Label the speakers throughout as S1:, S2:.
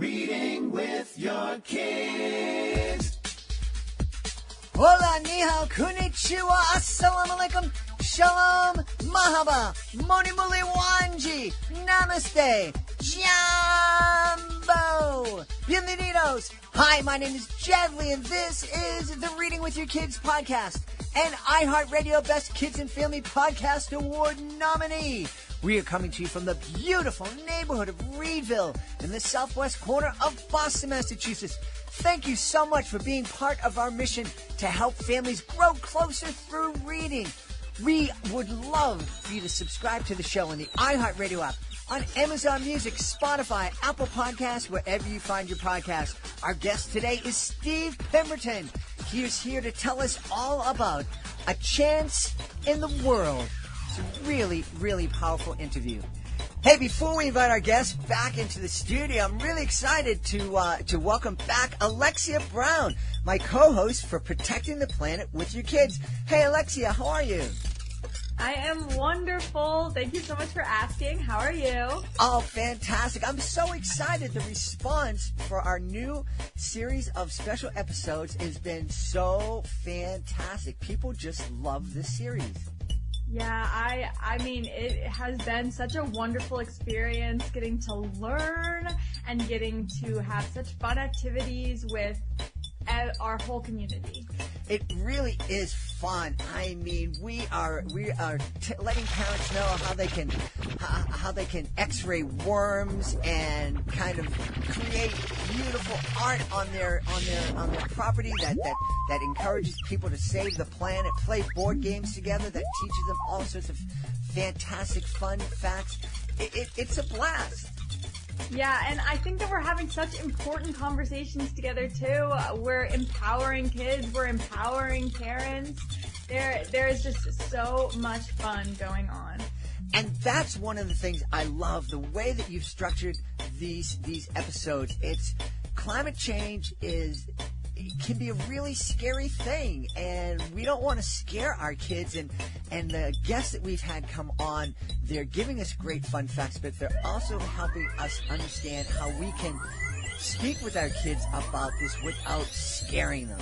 S1: Reading with your kids.
S2: Hola, ni hao, konnichiwa, assalamu alaikum, shalom, mahaba, moni muli wanji, namaste, jambo, bienvenidos. Hi, my name is Jadley, and this is the Reading with Your Kids podcast, an iHeartRadio Best Kids and Family Podcast Award nominee. We are coming to you from the beautiful neighborhood of Reedville in the southwest corner of Boston, Massachusetts. Thank you so much for being part of our mission to help families grow closer through reading. We would love for you to subscribe to the show on the iHeartRadio app, on Amazon Music, Spotify, Apple Podcasts, wherever you find your podcast. Our guest today is Steve Pemberton. He is here to tell us all about A Chance in the World. It's a really, really powerful interview. Hey, before we invite our guests back into the studio, I'm really excited to welcome back Alexia Brown, my co-host for Protecting the Planet with Your Kids. Hey, Alexia, how are you?
S3: I am wonderful. Thank you so much for asking. How are you?
S2: Oh, fantastic. I'm so excited. The response for our new series of special episodes has been so fantastic. People just love this series.
S3: Yeah, I mean, it has been such a wonderful experience getting to learn and getting to have such fun activities with our whole community.
S2: It really is fun. I mean, we are letting parents know how they can X-ray worms and kind of create beautiful art on their property that encourages people to save the planet, play board games together, that teaches them all sorts of fantastic fun facts. It's a blast.
S3: Yeah, and I think that we're having such important conversations together, too. We're empowering kids. We're empowering parents. There is just so much fun going on.
S2: And that's one of the things I love, the way that you've structured these episodes. It's climate change can be a really scary thing, and we don't want to scare our kids. And the guests that we've had come on, they're giving us great fun facts, but they're also helping us understand how we can speak with our kids about this without scaring them.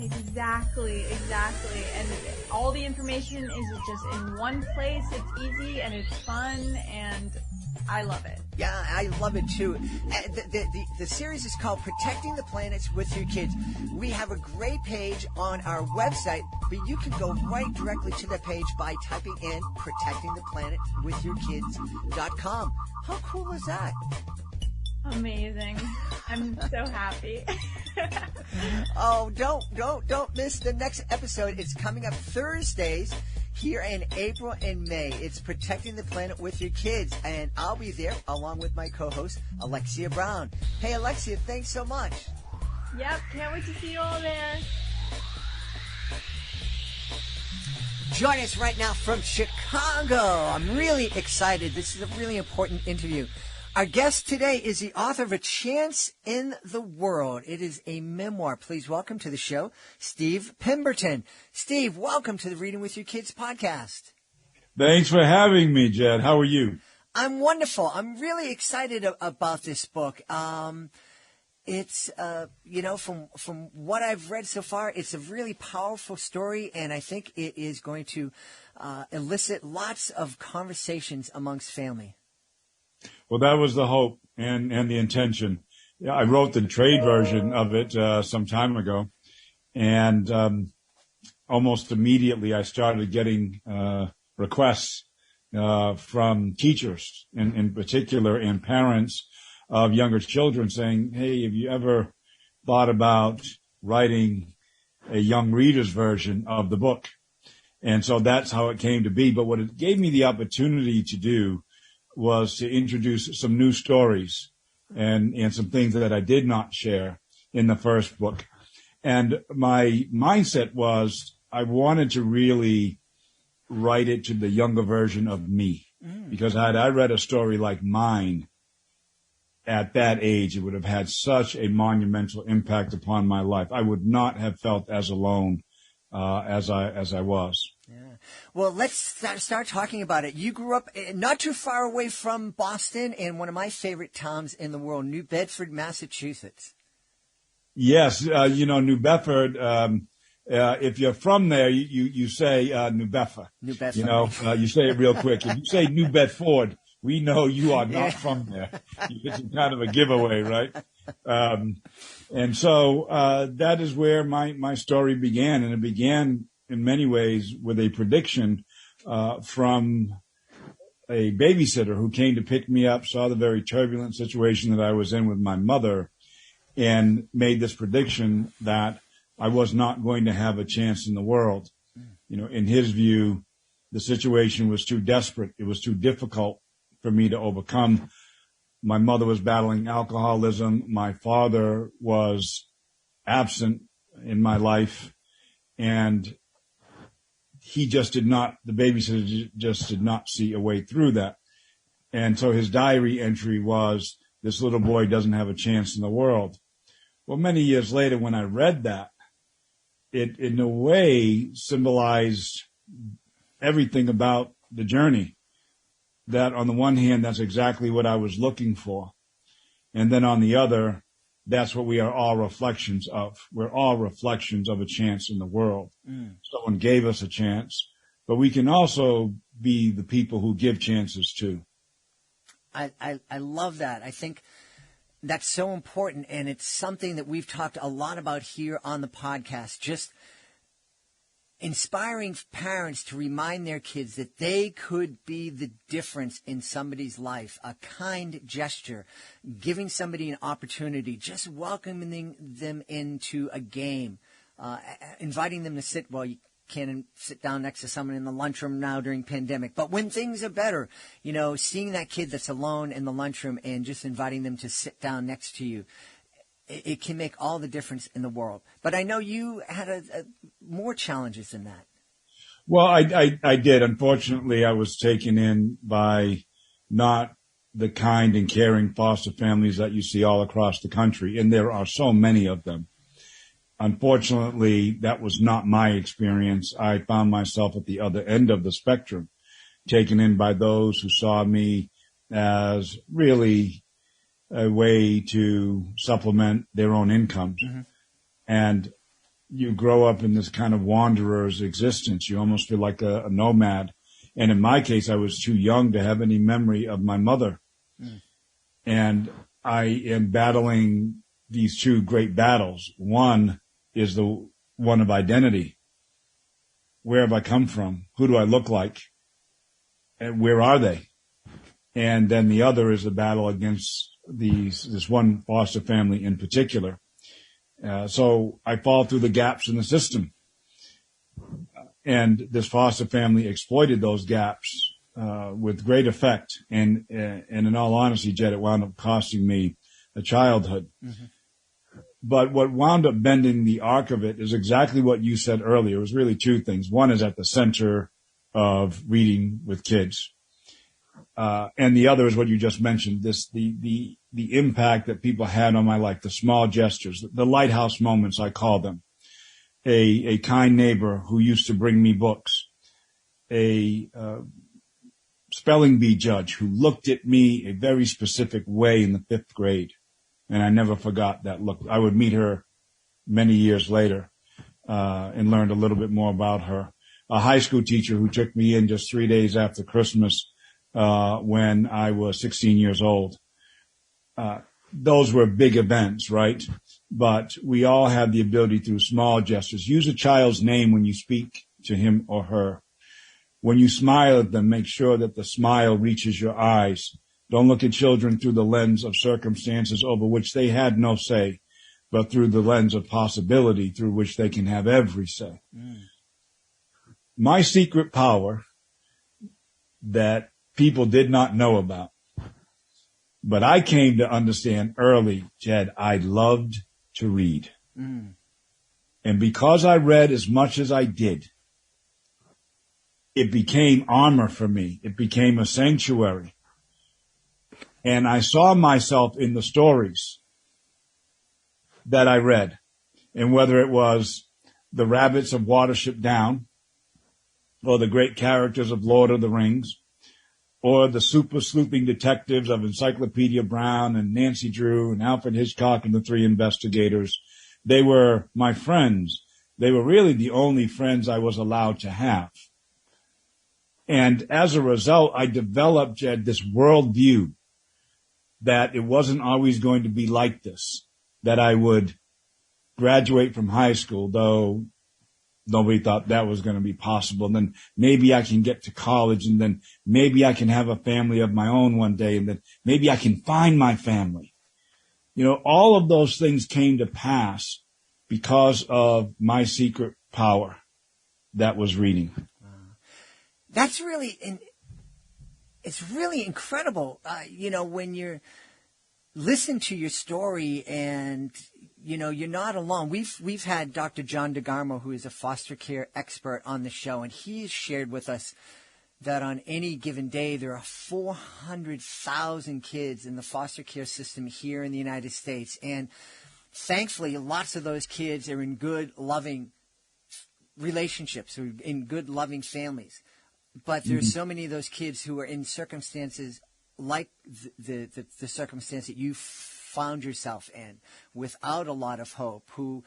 S3: Exactly. And all the information is just in one place. It's easy and it's fun, and I love it.
S2: Yeah, I love it too. The series is called Protecting the Planet with Your Kids. We have a great page on our website, but you can go right directly to that page by typing in protectingtheplanetwithyourkids.com. How cool is that?
S3: Amazing. I'm so happy.
S2: Oh, don't miss the next episode. It's coming up Thursdays here in April and May. It's Protecting the Planet with Your Kids, and I'll be there along with my co-host, Alexia Brown. Hey, Alexia, thanks so much.
S3: Yep, can't wait to see you all there.
S2: Join us right now from Chicago. I'm really excited. This is a really important interview. Our guest today is the author of A Chance in the World. It is a memoir. Please welcome to the show, Steve Pemberton. Steve, welcome to the Reading with Your Kids podcast.
S4: Thanks for having me, Jed. How are you?
S2: I'm wonderful. I'm really excited about this book. It's, from what I've read so far, it's a really powerful story, and I think it is going to elicit lots of conversations amongst family.
S4: Well, that was the hope and the intention. Yeah, I wrote the trade version of it some time ago, and almost immediately I started getting requests from teachers in particular and parents of younger children saying, hey, have you ever thought about writing a young reader's version of the book? And so that's how it came to be. But what it gave me the opportunity to do was to introduce some new stories and some things that I did not share in the first book. And my mindset was I wanted to really write it to the younger version of me. Because had I read a story like mine at that age, it would have had such a monumental impact upon my life. I would not have felt as alone as I was.
S2: Yeah. Well, let's start talking about it. You grew up not too far away from Boston in one of my favorite towns in the world, New Bedford, Massachusetts.
S4: Yes, New Bedford. If you're from there, you say New Bedford.
S2: New Bedford.
S4: You say it real quick. If you say New Bedford, we know you are not from there. It's kind of a giveaway, right? And so that is where my story began, and it began in many ways with a prediction from a babysitter who came to pick me up, saw the very turbulent situation that I was in with my mother, and made this prediction that I was not going to have a chance in the world. In his view, the situation was too desperate. It was too difficult for me to overcome. My mother was battling alcoholism. My father was absent in my life, and the babysitter just did not see a way through that. And so his diary entry was, this little boy doesn't have a chance in the world. Well, many years later, when I read that, it in a way symbolized everything about the journey. That on the one hand, that's exactly what I was looking for. And then on the other, that's what we are all reflections of. We're all reflections of a chance in the world. Someone gave us a chance, but we can also be the people who give chances too.
S2: I love that. I think that's so important, and it's something that we've talked a lot about here on the podcast, just inspiring parents to remind their kids that they could be the difference in somebody's life, a kind gesture, giving somebody an opportunity, just welcoming them into a game, inviting them to sit, well, you can't sit down next to someone in the lunchroom now during pandemic, but when things are better, seeing that kid that's alone in the lunchroom and just inviting them to sit down next to you, it can make all the difference in the world. But I know you had more challenges than that.
S4: Well, I did. Unfortunately, I was taken in by not the kind and caring foster families that you see all across the country, and there are so many of them. Unfortunately, that was not my experience. I found myself at the other end of the spectrum, taken in by those who saw me as really a way to supplement their own incomes. Mm-hmm. And you grow up in this kind of wanderer's existence. You almost feel like a nomad. And in my case, I was too young to have any memory of my mother. And I am battling these two great battles. One is the one of identity. Where have I come from? Who do I look like? And where are they? And then the other is the battle against this one foster family in particular. So I fall through the gaps in the system. And this foster family exploited those gaps with great effect. And in all honesty, Jed, it wound up costing me a childhood. Mm-hmm. But what wound up bending the arc of it is exactly what you said earlier. It was really two things. One is at the center of reading with kids. And the other is what you just mentioned, the impact that people had on my life, the small gestures, the lighthouse moments, I call them. A kind neighbor who used to bring me books, a spelling bee judge who looked at me a very specific way in the 5th grade. And I never forgot that look. I would meet her many years later and learned a little bit more about her. A high school teacher who took me in just 3 days after Christmas when I was 16 years old. Those were big events, right? But we all have the ability through small gestures. Use a child's name when you speak to him or her. When you smile at them, make sure that the smile reaches your eyes. Don't look at children through the lens of circumstances over which they had no say, but through the lens of possibility through which they can have every say. My secret power that people did not know about, but I came to understand early, Jed, I loved to read. And because I read as much as I did, it became armor for me. It became a sanctuary. And I saw myself in the stories that I read. And whether it was The Rabbits of Watership Down, or the great characters of Lord of the Rings, or the super sleuthing detectives of Encyclopedia Brown and Nancy Drew and Alfred Hitchcock and the Three Investigators. They were my friends. They were really the only friends I was allowed to have. And as a result, I developed, Jed, this worldview that it wasn't always going to be like this, that I would graduate from high school, though nobody thought that was going to be possible. And then maybe I can get to college, and then maybe I can have a family of my own one day, and then maybe I can find my family. You know, all of those things came to pass because of my secret power that was reading.
S2: That's really, it's really incredible, when you're listen to your story and, you're not alone. We've had Dr. John DeGarmo, who is a foster care expert, on the show, and he's shared with us that on any given day, there are 400,000 kids in the foster care system here in the United States. And thankfully, lots of those kids are in good, loving relationships, or in good, loving families. But there's so many of those kids who are in circumstances like the circumstance that you found yourself in, without a lot of hope, who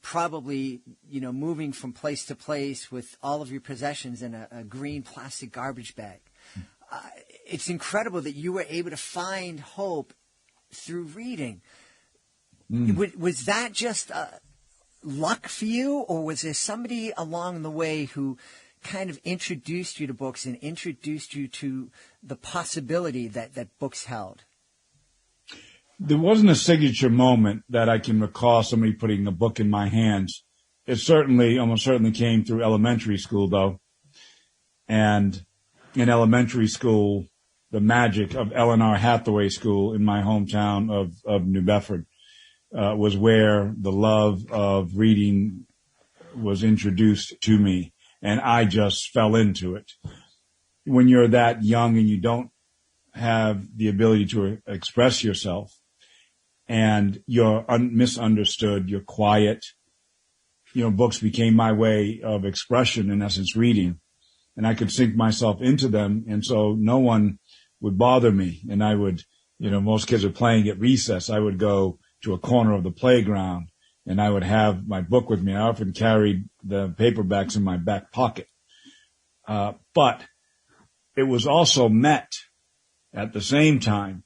S2: probably, moving from place to place with all of your possessions in a green plastic garbage bag. It's incredible that you were able to find hope through reading. Was that just luck for you, or was there somebody along the way who kind of introduced you to books and introduced you to the possibility that books held?
S4: There wasn't a signature moment that I can recall somebody putting a book in my hands. It almost certainly came through elementary school, though. And in elementary school, the magic of Eleanor Hathaway School in my hometown of New Bedford was where the love of reading was introduced to me. And I just fell into it. When you're that young and you don't have the ability to express yourself, and you're misunderstood, you're quiet, books became my way of expression, in essence, reading. And I could sink myself into them, and so no one would bother me. And I would, most kids are playing at recess. I would go to a corner of the playground, and I would have my book with me. I often carried the paperbacks in my back pocket. But it was also met at the same time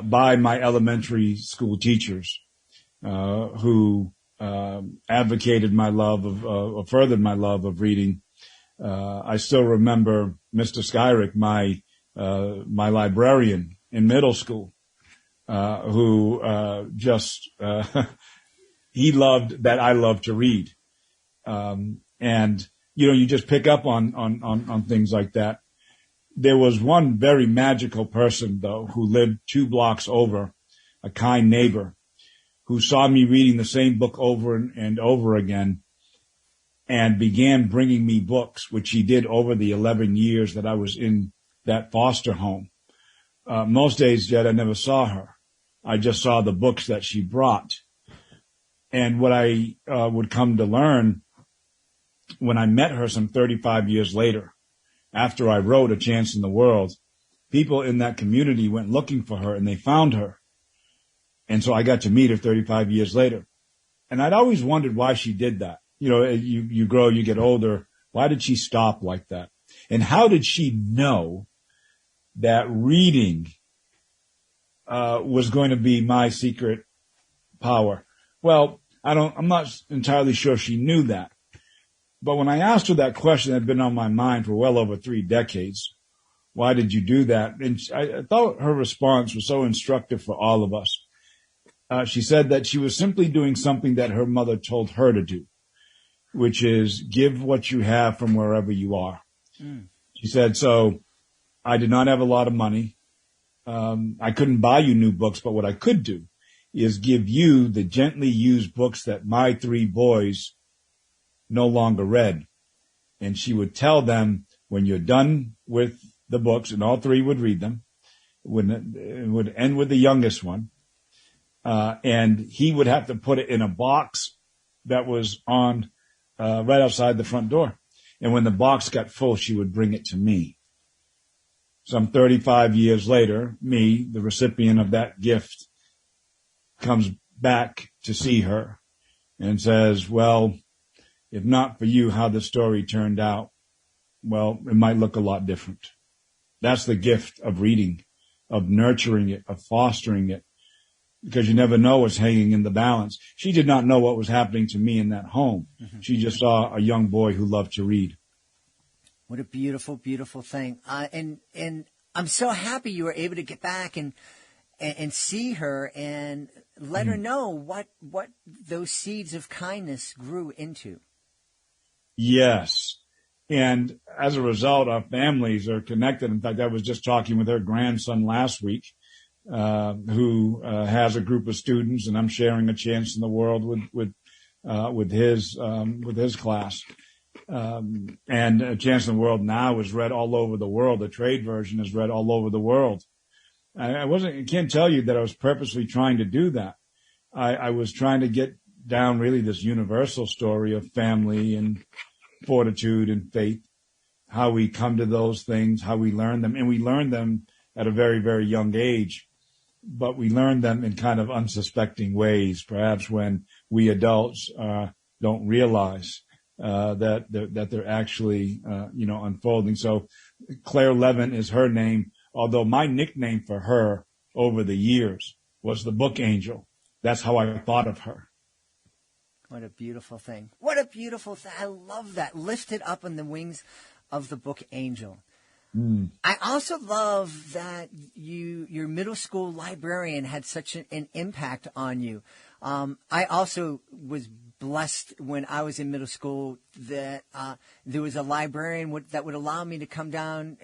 S4: by my elementary school teachers who advocated my love of, furthered my love of reading. I still remember Mr. Skyrick, my librarian in middle school, who he loved that I loved to read. And, you just pick up on things like that. There was one very magical person, though, who lived 2 blocks over, a kind neighbor, who saw me reading the same book over and over again and began bringing me books, which he did over the 11 years that I was in that foster home. Most days, Jed, I never saw her. I just saw the books that she brought. And what I would come to learn when I met her some 35 years later, after I wrote A Chance in the World, people in that community went looking for her and they found her. And so I got to meet her 35 years later. And I'd always wondered why she did that. You grow, you get older. Why did she stop like that? And how did she know that reading was going to be my secret power? Well, I'm not entirely sure she knew that. But when I asked her that question that had been on my mind for well over 3 decades, why did you do that? And I thought her response was so instructive for all of us. She said that she was simply doing something that her mother told her to do, which is give what you have from wherever you are. She said, so I did not have a lot of money. I couldn't buy you new books, but what I could do is give you the gently used books that my 3 boys no longer read. And she would tell them, when you're done with the books, and all 3 would read them, it would end with the youngest one, and he would have to put it in a box that was on right outside the front door. And when the box got full, she would bring it to me. Some 35 years later, me, the recipient of that gift, comes back to see her and says, well, if not for you, how the story turned out, well, it might look a lot different. That's the gift of reading, of nurturing it, of fostering it, because you never know what's hanging in the balance. She did not know what was happening to me in that home. Mm-hmm. She just saw a young boy who loved to read.
S2: What a beautiful, beautiful thing. And I'm so happy you were able to get back and see her and let her know what those seeds of kindness grew into.
S4: Yes. And as a result, our families are connected. In fact, I was just talking with her grandson last week, who has a group of students, and I'm sharing a chance in the world with his class. And A Chance in the World now is read all over the world. The trade version is read all over the world. I can't tell you that I was purposely trying to do that. I was trying to get down really this universal story of family and fortitude and faith, how we come to those things, how we learn them. And we learn them at a very, very young age, but we learn them in kind of unsuspecting ways, perhaps when we adults don't realize that they're actually, unfolding. So Claire Levin is her name, although my nickname for her over the years was the Book Angel. That's how I thought of her.
S2: What a beautiful thing. What a beautiful thing. I love that. Lifted up on the wings of the Book Angel. Mm. I also love that your middle school librarian had such an impact on you. I also was blessed when I was in middle school that there was a librarian that would allow me to come down,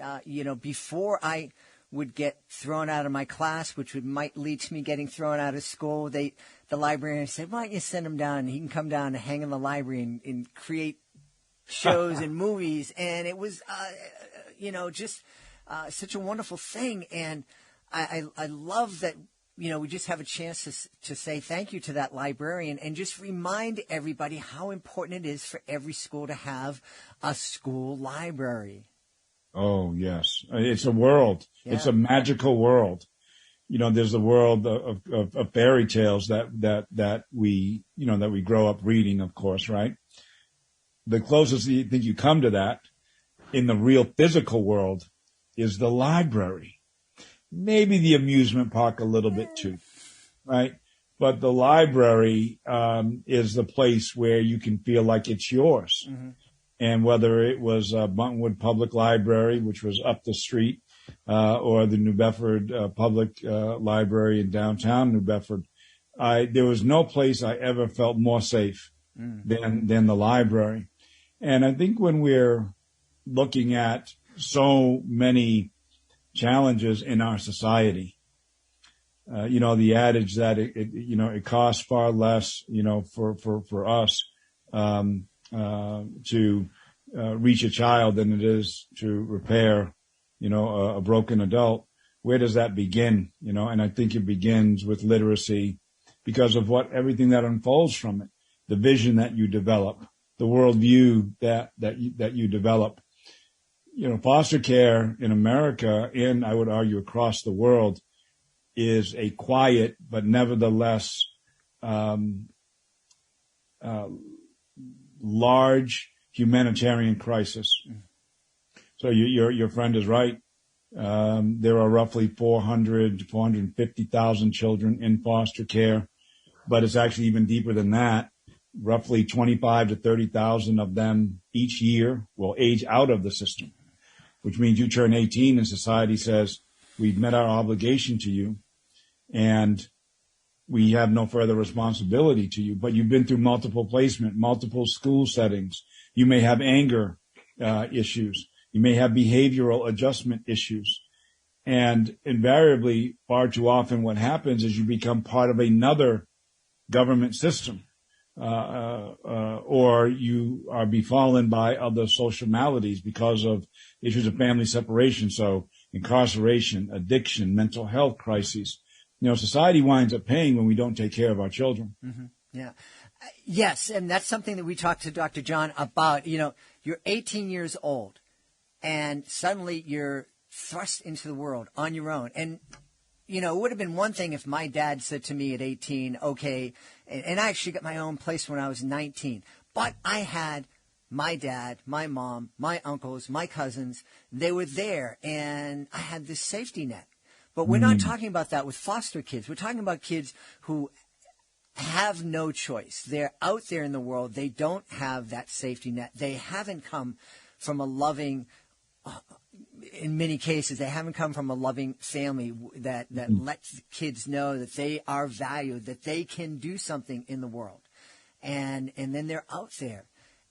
S2: before I would get thrown out of my class, which might lead to me getting thrown out of school. The librarian said, why don't you send him down? He can come down and hang in the library and create shows and movies. And it was, such a wonderful thing. And I love that, we just have a chance to say thank you to that librarian and just remind everybody how important it is for every school to have a school library. Oh, yes.
S4: It's a world. Yeah. It's a magical world. There's the world of fairy tales that we grow up reading, of course, right? The closest you think you come to that in the real physical world is the library. Maybe the amusement park a little bit too, right? But the library is the place where you can feel like it's yours. Mm-hmm. And whether it was Buttonwood Public Library, which was up the street, or the New Bedford Public Library in downtown New Bedford, there was no place I ever felt more safe than the library. And I think when we're looking at so many challenges in our society, the adage that it costs far less, for us to reach a child than it is to repair, a broken adult. Where does that begin? And I think it begins with literacy because of everything that unfolds from it, the vision that you develop, the worldview that you develop. Foster care in America, and I would argue across the world, is a quiet but nevertheless large humanitarian crisis. So your friend is right. There are roughly 400 to 450,000 children in foster care, but it's actually even deeper than that. Roughly 25 to 30,000 of them each year will age out of the system, which means you turn 18 and society says, we've met our obligation to you and we have no further responsibility to you. But you've been through multiple placement, multiple school settings. You may have anger issues. You may have behavioral adjustment issues. And invariably, far too often what happens is you become part of another government system. Or you are befallen by other social maladies because of issues of family separation. So incarceration, addiction, mental health crises. Society winds up paying when we don't take care of our children.
S2: Mm-hmm. Yeah. Yes, and that's something that we talked to Dr. John about. You know, you're 18 years old, and suddenly you're thrust into the world on your own. And, you know, it would have been one thing if my dad said to me at 18, okay, and I actually got my own place when I was 19. But I had my dad, my mom, my uncles, my cousins. They were there, and I had this safety net. But we're not talking about that with foster kids. We're talking about kids who have no choice. They're out there in the world. They don't have that safety net. They haven't come from a loving, in many cases, they haven't come from a loving family that lets kids know that they are valued, that they can do something in the world. And then they're out there.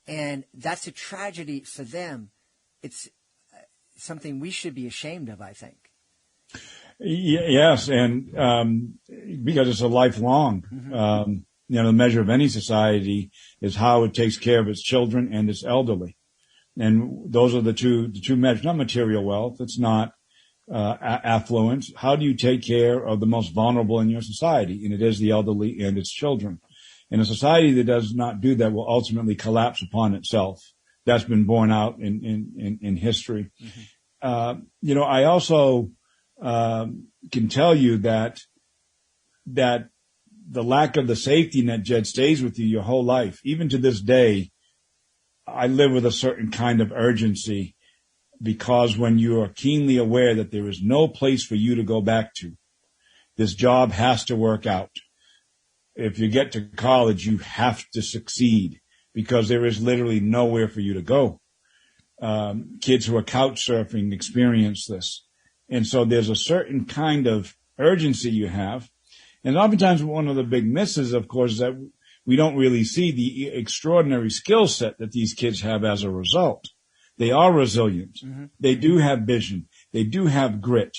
S2: And that's a tragedy for them. It's something we should be ashamed of, I think.
S4: Yes, and because it's a lifelong, the measure of any society is how it takes care of its children and its elderly, and those are the two measures. Not material wealth; it's not affluence. How do you take care of the most vulnerable in your society? And it is the elderly and its children. And a society that does not do that will ultimately collapse upon itself. That's been borne out in history. I also can tell you that the lack of the safety net, Jed, stays with you your whole life. Even to this day, I live with a certain kind of urgency, because when you are keenly aware that there is no place for you to go back to, this job has to work out. If you get to college, you have to succeed, because there is literally nowhere for you to go. Kids who are couch surfing experience this. And so there's a certain kind of urgency you have. And oftentimes one of the big misses, of course, is that we don't really see the extraordinary skill set that these kids have as a result. They are resilient. They do have vision. They do have grit.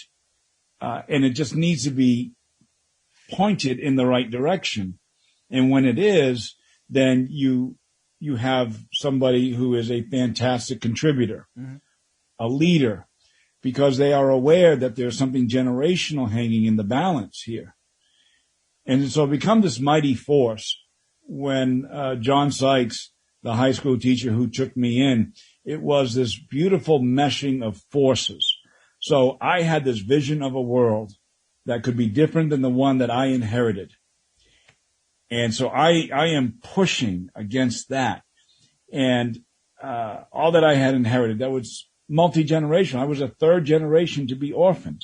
S4: And it just needs to be pointed in the right direction. And when it is, then you have somebody who is a fantastic contributor, a leader, because they are aware that there's something generational hanging in the balance here. And so it becomes this mighty force. When John Sykes, the high school teacher who took me in, it was this beautiful meshing of forces. So I had this vision of a world that could be different than the one that I inherited. And so I am pushing against that. And all that I had inherited, that was multi-generational. I was a third generation to be orphaned.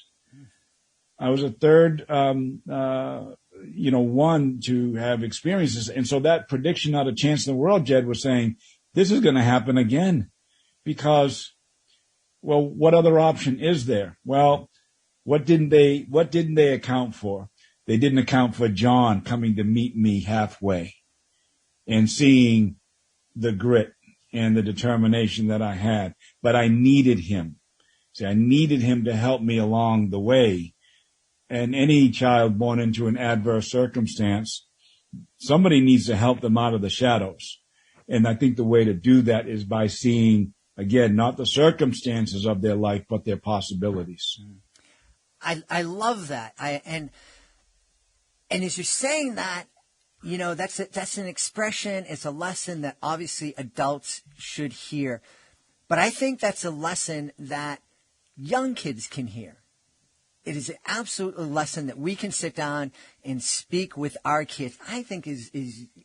S4: I was a third, one to have experiences. And so that prediction, not a chance in the world, Jed, was saying, this is going to happen again. Because, well, what other option is there? Well, what didn't they account for? They didn't account for John coming to meet me halfway and seeing the grit and the determination that I had. But I needed him. See, I needed him to help me along the way. And any child born into an adverse circumstance, somebody needs to help them out of the shadows. And I think the way to do that is by seeing, again, not the circumstances of their life, but their possibilities.
S2: I love that. And as you're saying that, that's an expression. It's a lesson that obviously adults should hear. But I think that's a lesson that young kids can hear. It is an absolute lesson that we can sit down and speak with our kids. I think is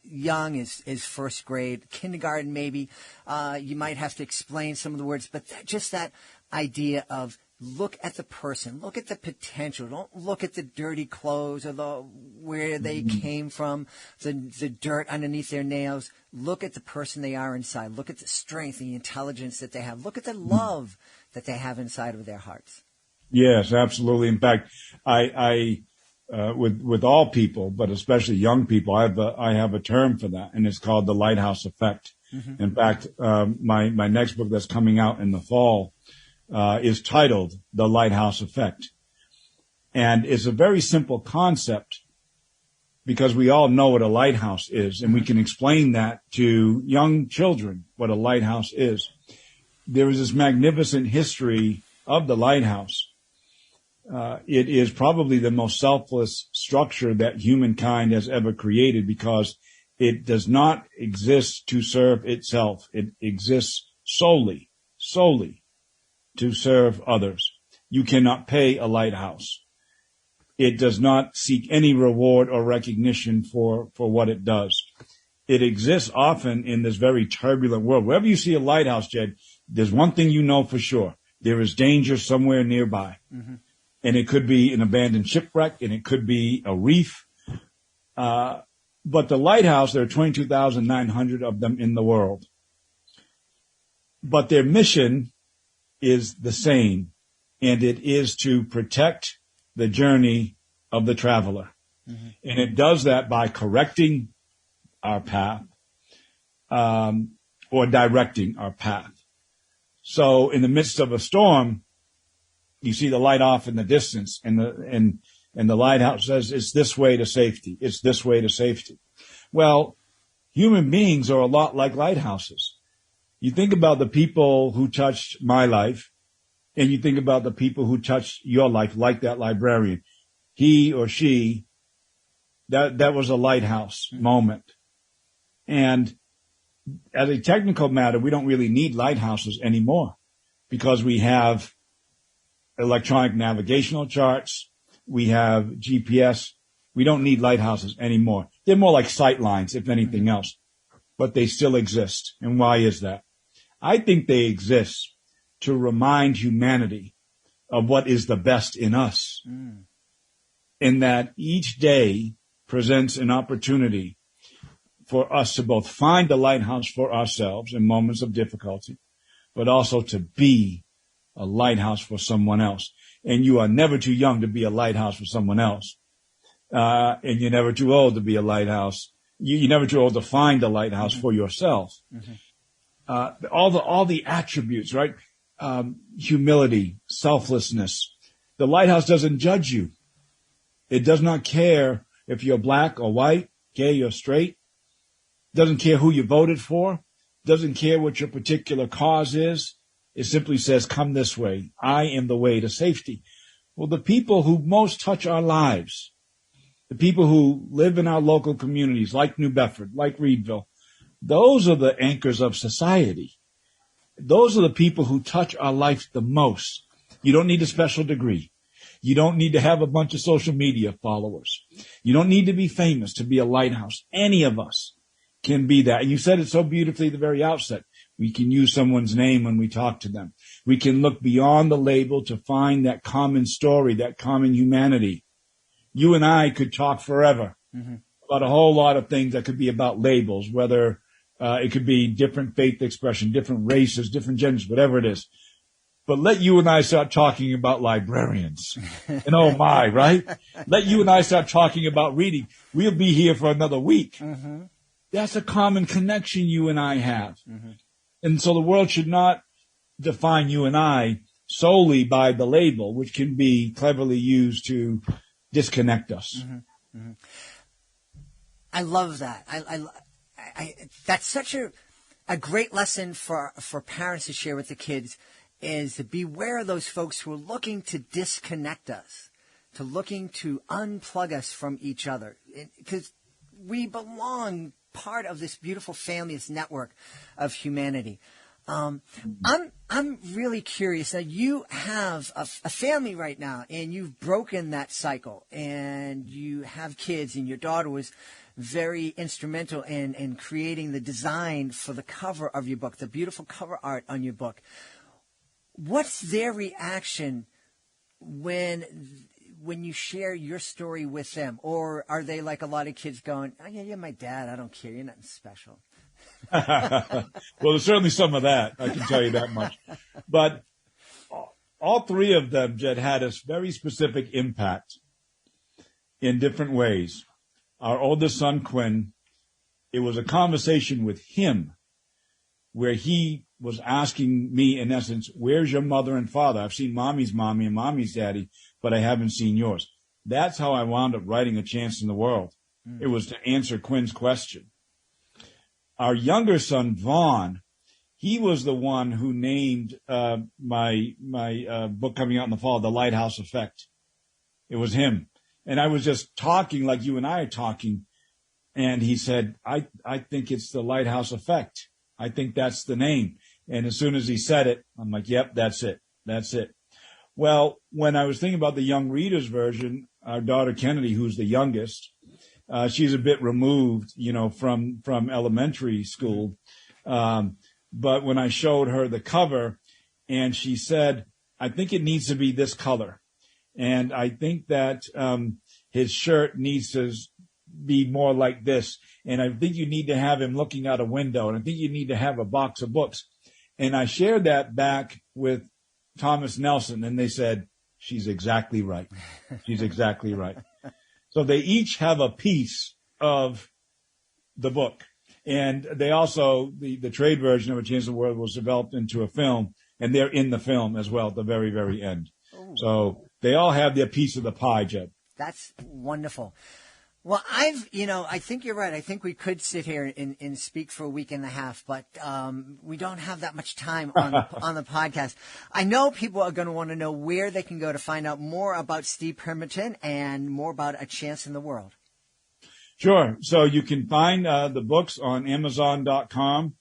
S2: young as first grade, kindergarten maybe. You might have to explain some of the words, but just that idea of look at the person, look at the potential. Don't look at the dirty clothes or where they came from, the dirt underneath their nails. Look at the person they are inside. Look at the strength, the intelligence that they have. Look at the love that they have inside of their hearts.
S4: Yes, absolutely. In fact, I with all people, but especially young people, I have a term for that, and it's called the lighthouse effect. In fact, my next book that's coming out in the fall is titled The Lighthouse Effect. And it's a very simple concept, because we all know what a lighthouse is, and we can explain that to young children, what a lighthouse is. There is this magnificent history of the lighthouse. It is probably the most selfless structure that humankind has ever created, because It does not exist to serve itself. It exists solely to serve others. You cannot pay a lighthouse. It does not seek any reward or recognition for what it does. It exists often in this very turbulent world. Wherever you see a lighthouse, Jed, there's one thing you know for sure. There is danger somewhere nearby. Mm-hmm. And it could be an abandoned shipwreck, and it could be a reef. But the lighthouse, there are 22,900 of them in the world. But their mission is the same, and it is to protect the journey of the traveler. Mm-hmm. And it does that by correcting our path, or directing our path. So in the midst of a storm, you see the light off in the distance, and the lighthouse says, it's this way to safety. It's this way to safety. Well, human beings are a lot like lighthouses. You think about the people who touched my life, and you think about the people who touched your life, like that librarian. He or she, that was a lighthouse moment. And as a technical matter, we don't really need lighthouses anymore because we have electronic navigational charts. We have GPS. We don't need lighthouses anymore. They're more like sight lines, if anything else, but they still exist. And why is that? I think they exist to remind humanity of what is the best in us, in that each day presents an opportunity for us to both find the lighthouse for ourselves in moments of difficulty, but also to be a lighthouse for someone else. And you are never too young to be a lighthouse for someone else. And you're never too old to be a lighthouse. You're never too old to find a lighthouse for yourself. Mm-hmm. All the attributes, right? Humility, selflessness. The lighthouse doesn't judge you. It does not care if you're black or white, gay or straight. Doesn't care who you voted for. Doesn't care what your particular cause is. It simply says, come this way. I am the way to safety. Well, the people who most touch our lives, the people who live in our local communities, like New Bedford, like Reedville, those are the anchors of society. Those are the people who touch our life the most. You don't need a special degree. You don't need to have a bunch of social media followers. You don't need to be famous to be a lighthouse. Any of us can be that. And you said it so beautifully at the very outset. We can use someone's name when we talk to them. We can look beyond the label to find that common story, that common humanity. You and I could talk forever about a whole lot of things that could be about labels, whether it could be different faith expression, different races, different genders, whatever it is. But let you and I start talking about librarians. And oh my, right? Let you and I start talking about reading. We'll be here for another week. Mm-hmm. That's a common connection you and I have. Mm-hmm. And so the world should not define you and I solely by the label, which can be cleverly used to disconnect us.
S2: Mm-hmm. Mm-hmm. I love that. That's such a great lesson for parents to share with the kids, is to beware of those folks who are looking to disconnect us, to looking to unplug us from each other, because we belong part of this beautiful family, this network of humanity. I'm really curious. Now, you have a family right now, and you've broken that cycle, and you have kids, and your daughter was very instrumental in creating the design for the cover of your book, the beautiful cover art on your book. What's their reaction when you share your story with them? Or are they like a lot of kids going, oh, yeah, you're my dad, I don't care, you're nothing special?
S4: Well, there's certainly some of that, I can tell you that much. But all three of them, Jed, had a very specific impact in different ways. Our oldest son, Quinn, it was a conversation with him where he was asking me, in essence, where's your mother and father? I've seen mommy's mommy and mommy's daddy, but I haven't seen yours. That's how I wound up writing A Chance in the World. It was to answer Quinn's question. Our younger son, Vaughn, he was the one who named my book coming out in the fall, The Lighthouse Effect. It was him. And I was just talking like you and I are talking And he said, I think it's the Lighthouse Effect. I think that's the name. And as soon as he said it, I'm like, yep, that's it. That's it. Well, when I was thinking about the young readers version, our daughter Kennedy, who's the youngest, she's a bit removed, from elementary school. But when I showed her the cover and she said, I think it needs to be this color. And I think that his shirt needs to be more like this. And I think you need to have him looking out a window. And I think you need to have a box of books. And I shared that back with Thomas Nelson, and they said, she's exactly right. She's exactly right. So they each have a piece of the book. And they also, the trade version of A Chance in the World was developed into a film, and they're in the film as well at the very, very end. Ooh. So they all have their piece of the pie, Jed.
S2: That's wonderful. Well, I think you're right. I think we could sit here and speak for a week and a half, but we don't have that much time on the podcast. I know people are going to want to know where they can go to find out more about Steve Pemberton and more about A Chance in the World.
S4: Sure. So you can find the books on Amazon.com.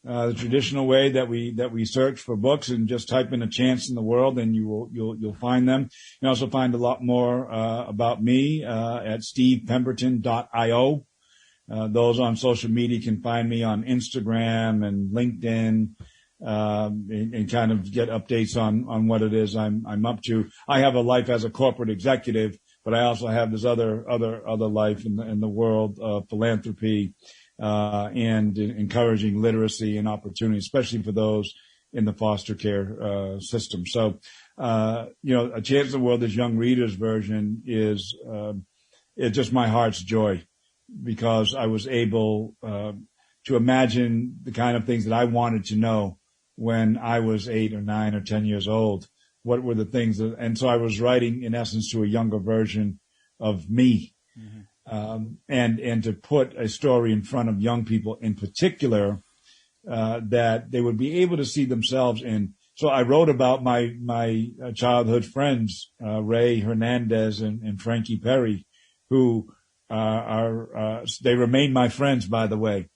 S4: The traditional way that we search for books and just type in A Chance in the World, and you'll find them. You also find a lot more about me at stevepemberton.io. Those on social media can find me on Instagram and LinkedIn, and kind of get updates on what it is I'm up to. I have a life as a corporate executive, but I also have this other life in the world of philanthropy. And encouraging literacy and opportunity, especially for those in the foster care system. So, A Chance in the World, this young readers version is it's just my heart's joy, because I was able to imagine the kind of things that I wanted to know when I was 8 or 9 or 10 years old. What were the things and so I was writing, in essence, to a younger version of me. Mm-hmm. And to put a story in front of young people in particular, that they would be able to see themselves in. So I wrote about my childhood friends, Ray Hernandez and Frankie Perry, who they remain my friends, by the way.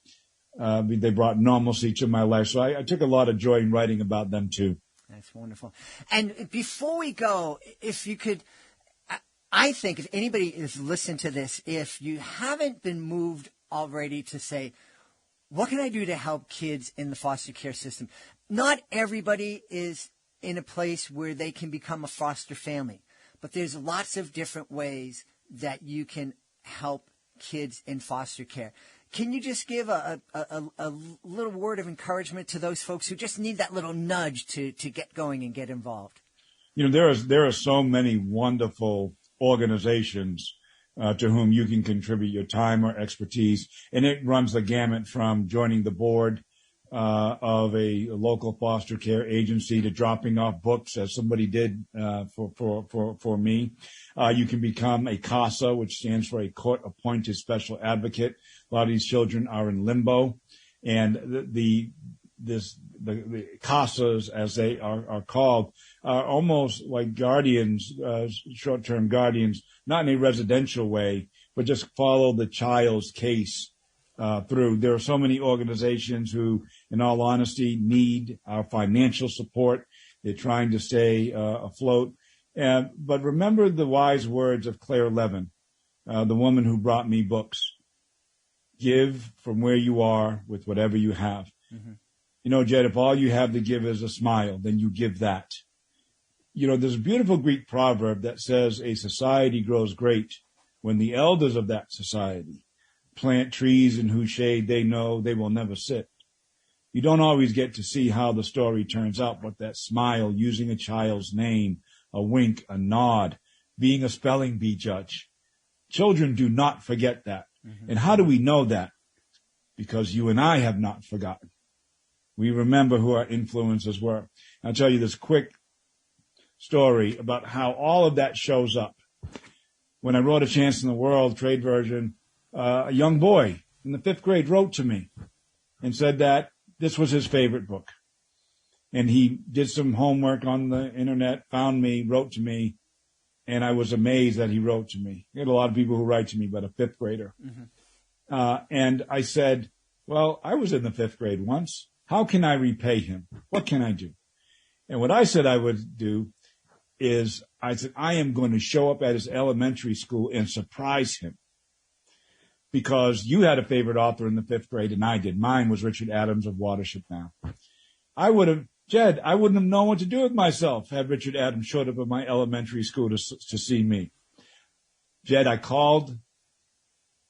S4: They brought normalcy to my life. So I took a lot of joy in writing about them too.
S2: That's wonderful. And before we go, if you could, I think if anybody is listening to this, if you haven't been moved already to say, what can I do to help kids in the foster care system? Not everybody is in a place where they can become a foster family, but there's lots of different ways that you can help kids in foster care. Can you just give a little word of encouragement to those folks who just need that little nudge to get going and get involved?
S4: There are so many wonderful organizations to whom you can contribute your time or expertise, and it runs the gamut from joining the board of a local foster care agency to dropping off books, as somebody did for me. You can become a CASA, which stands for a court-appointed special advocate. A lot of these children are in limbo, and the CASAs, as they are called, are almost like guardians, short-term guardians, not in a residential way, but just follow the child's case through. There are so many organizations who, in all honesty, need our financial support. They're trying to stay afloat. But remember the wise words of Claire Levin, the woman who brought me books. Give from where you are with whatever you have. Mm-hmm. Jed, if all you have to give is a smile, then you give that. There's a beautiful Greek proverb that says a society grows great when the elders of that society plant trees in whose shade they know they will never sit. You don't always get to see how the story turns out, but that smile, using a child's name, a wink, a nod, being a spelling bee judge. Children do not forget that. Mm-hmm. And how do we know that? Because you and I have not forgotten. We remember who our influences were. I'll tell you this quick story about how all of that shows up. When I wrote A Chance in the World, trade version, a young boy in the 5th grade wrote to me and said that this was his favorite book. And he did some homework on the internet, found me, wrote to me, and I was amazed that he wrote to me. I get a lot of people who write to me, but a 5th grader. Mm-hmm. And I said, well, I was in the 5th grade once. How can I repay him? What can I do? And what I said I would do is I said, I am going to show up at his elementary school and surprise him. Because you had a favorite author in the 5th grade and I did. Mine was Richard Adams of Watership Now. Jed, I wouldn't have known what to do with myself had Richard Adams showed up at my elementary school to see me. Jed, I called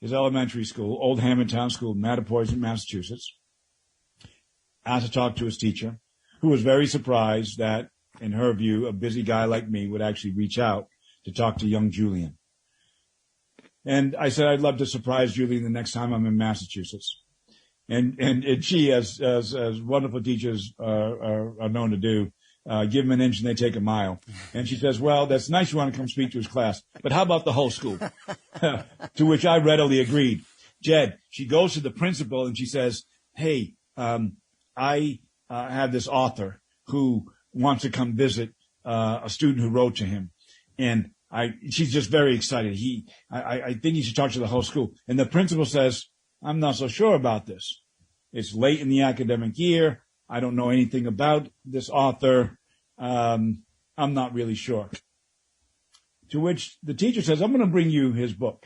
S4: his elementary school, Old Hammontown School, Mattapoisett, Massachusetts, asked to talk to his teacher, who was very surprised that, in her view, a busy guy like me would actually reach out to talk to young Julian. And I said, I'd love to surprise Julian the next time I'm in Massachusetts. And she, as wonderful teachers are known to do, give him an inch and they take a mile. And she says, well, that's nice you want to come speak to his class, but how about the whole school? To which I readily agreed. Jed, she goes to the principal and she says, hey, I have this author who wants to come visit a student who wrote to him. And she's just very excited. I think you should talk to the whole school. And the principal says, I'm not so sure about this. It's late in the academic year. I don't know anything about this author. I'm not really sure. To which the teacher says, I'm going to bring you his book.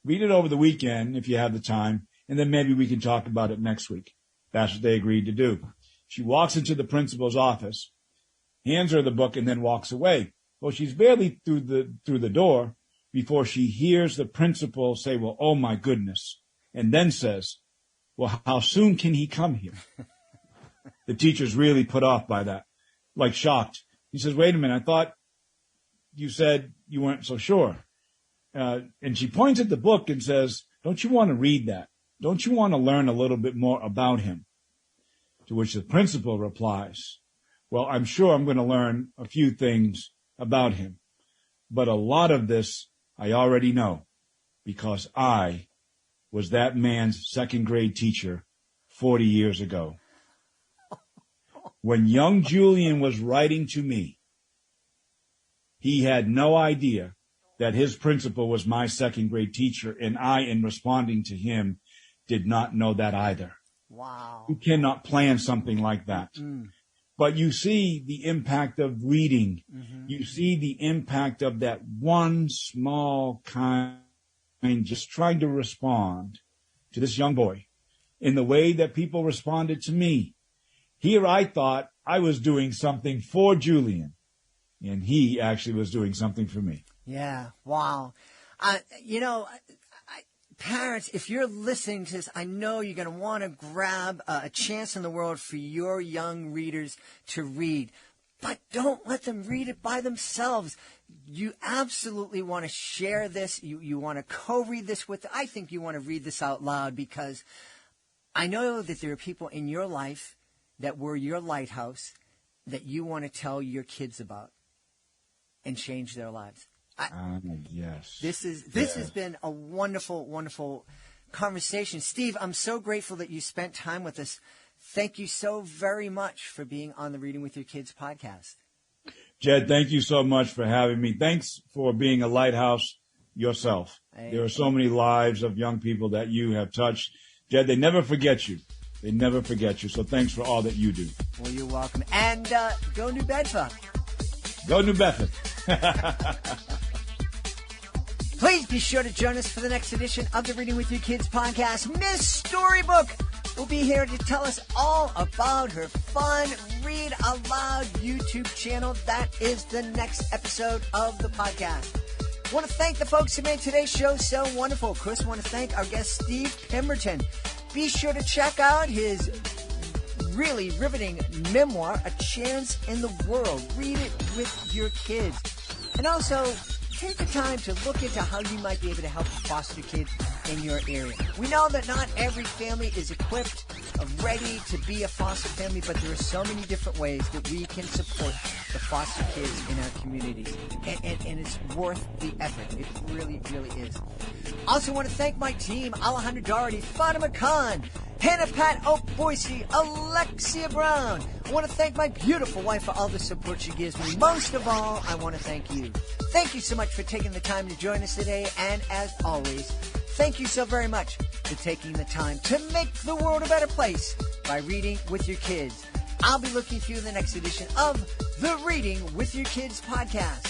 S4: Read it over the weekend if you have the time, and then maybe we can talk about it next week. That's what they agreed to do. She walks into the principal's office, hands her the book, and then walks away. Well, she's barely through the door before she hears the principal say, well, oh my goodness, and then says, well, how soon can he come here? The teacher's really put off by that, like shocked. He says, wait a minute, I thought you said you weren't so sure. And she points at the book and says, don't you want to read that? Don't you want to learn a little bit more about him? To which the principal replies, well, I'm sure I'm going to learn a few things about him, but a lot of this I already know because I was that man's 2nd grade teacher 40 years ago. When young Julian was writing to me, he had no idea that his principal was my 2nd grade teacher, and I, in responding to him, did not know that either.
S2: Wow.
S4: You cannot plan something like that. But you see the impact of reading. Mm-hmm. You see the impact of that one small kind, just trying to respond to this young boy in the way that people responded to me. Here I thought I was doing something for Julian, and he actually was doing something for me.
S2: Yeah, wow. Parents, if you're listening to this, I know you're going to want to grab a chance in the world for your young readers to read. But don't let them read it by themselves. You absolutely want to share this. You want to co-read this with. I think you want to read this out loud because I know that there are people in your life that were your lighthouse that you want to tell your kids about and change their lives.
S4: Yes.
S2: This has been a wonderful, wonderful conversation. Steve, I'm so grateful that you spent time with us. Thank you so very much for being on the Reading with Your Kids podcast.
S4: Jed, thank you so much for having me. Thanks for being a lighthouse yourself. There are so many lives of young people that you have touched. Jed, they never forget you. They never forget you. So thanks for all that you do.
S2: Well, you're welcome. And go New Bedford.
S4: Go New Bedford.
S2: Please be sure to join us for the next edition of the Reading with Your Kids podcast. Miss Storybook will be here to tell us all about her fun Read Aloud YouTube channel. That is the next episode of the podcast. I want to thank the folks who made today's show so wonderful. Of course, I want to thank our guest, Steve Pemberton. Be sure to check out his really riveting memoir, A Chance in the World. Read it with your kids. And also, take the time to look into how you might be able to help foster kids in your area. We know that not every family is equipped or ready to be a foster family, but there are so many different ways that we can support the foster kids in our communities. And it's worth the effort. It really, really is. Also want to thank my team, Alejandra Doherty, Fatima Khan, Hannah Pat Oak Boise, Alexia Brown. I want to thank my beautiful wife for all the support she gives me. Most of all, I want to thank you. Thank you so much for taking the time to join us today. And as always, thank you so very much for taking the time to make the world a better place by reading with your kids. I'll be looking for you in the next edition of the Reading with Your Kids podcast.